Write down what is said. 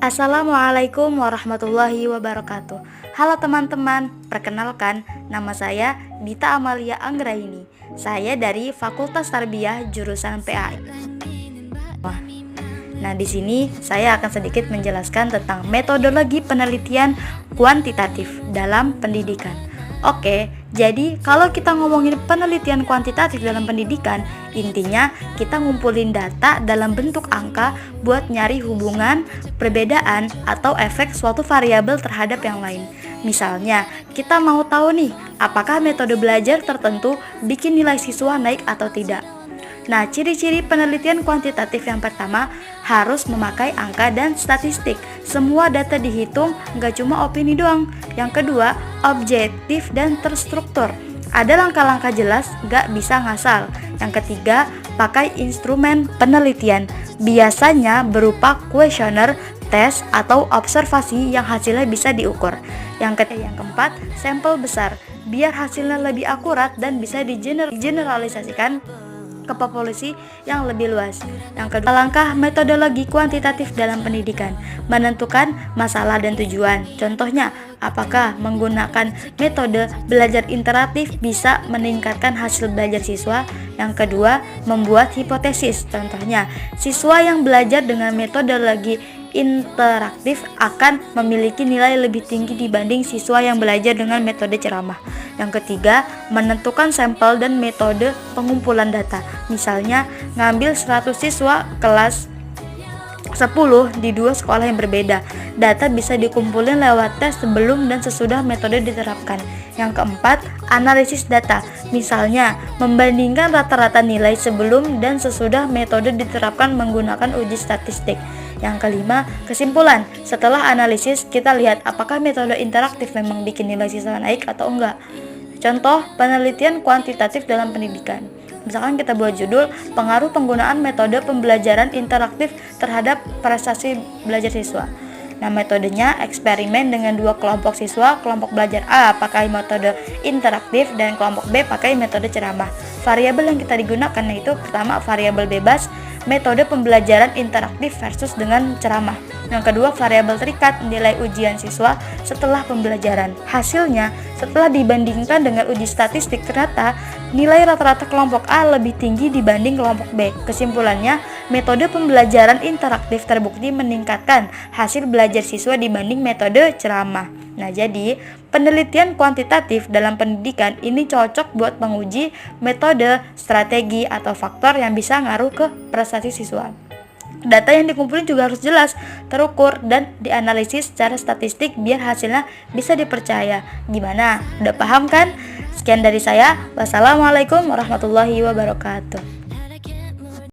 Assalamualaikum warahmatullahi wabarakatuh. Halo teman-teman, perkenalkan nama saya Dita Amalia Anggraini. Saya dari Fakultas Tarbiyah jurusan PAI. Nah, di sini saya akan sedikit menjelaskan tentang metodologi penelitian kuantitatif dalam pendidikan. Oke, jadi kalau kita ngomongin penelitian kuantitatif dalam pendidikan, intinya kita ngumpulin data dalam bentuk angka buat nyari hubungan, perbedaan, atau efek suatu variabel terhadap yang lain. Misalnya, kita mau tahu nih, apakah metode belajar tertentu bikin nilai siswa naik atau tidak. Nah, ciri-ciri penelitian kuantitatif yang pertama harus memakai angka dan statistik. Semua data dihitung, nggak cuma opini doang. Yang kedua, objektif dan terstruktur. Ada langkah-langkah jelas, nggak bisa ngasal. Yang ketiga, pakai instrumen penelitian. Biasanya berupa kuesioner, tes, atau observasi yang hasilnya bisa diukur. Yang keempat, sampel besar. Biar hasilnya lebih akurat dan bisa digeneralisasikan ke populasi yang lebih luas. Yang kedua, langkah metodologi kuantitatif dalam pendidikan, menentukan masalah dan tujuan. Contohnya, apakah menggunakan metode belajar interaktif bisa meningkatkan hasil belajar siswa? Yang kedua, membuat hipotesis. Contohnya, siswa yang belajar dengan metodologi interaktif akan memiliki nilai lebih tinggi dibanding siswa yang belajar dengan metode ceramah. Yang ketiga, menentukan sampel dan metode pengumpulan data. Misalnya, ngambil 100 siswa kelas 10 di dua sekolah yang berbeda. Data bisa dikumpulin lewat tes sebelum dan sesudah metode diterapkan. Yang keempat, analisis data. Misalnya, membandingkan rata-rata nilai sebelum dan sesudah metode diterapkan menggunakan uji statistik. Yang kelima, kesimpulan. Setelah analisis, kita lihat apakah metode interaktif memang bikin nilai siswa naik atau enggak. Contoh penelitian kuantitatif dalam pendidikan. Misalkan kita buat judul, pengaruh penggunaan metode pembelajaran interaktif terhadap prestasi belajar siswa. Nah, metodenya eksperimen dengan dua kelompok siswa, kelompok belajar A pakai metode interaktif dan kelompok B pakai metode ceramah. Variabel yang kita digunakan yaitu pertama variabel bebas, metode pembelajaran interaktif versus dengan ceramah. Yang kedua, variabel terikat, nilai ujian siswa setelah pembelajaran. Hasilnya, setelah dibandingkan dengan uji statistik, ternyata nilai rata-rata kelompok A lebih tinggi dibanding kelompok B. Kesimpulannya, metode pembelajaran interaktif terbukti meningkatkan hasil belajar siswa dibanding metode ceramah. Nah, jadi penelitian kuantitatif dalam pendidikan ini cocok buat menguji metode, strategi, atau faktor yang bisa ngaruh ke prestasi siswa. Data yang dikumpulin juga harus jelas, terukur, dan dianalisis secara statistik biar hasilnya bisa dipercaya. Gimana? Udah paham kan? Sekian dari saya. Wassalamualaikum warahmatullahi wabarakatuh.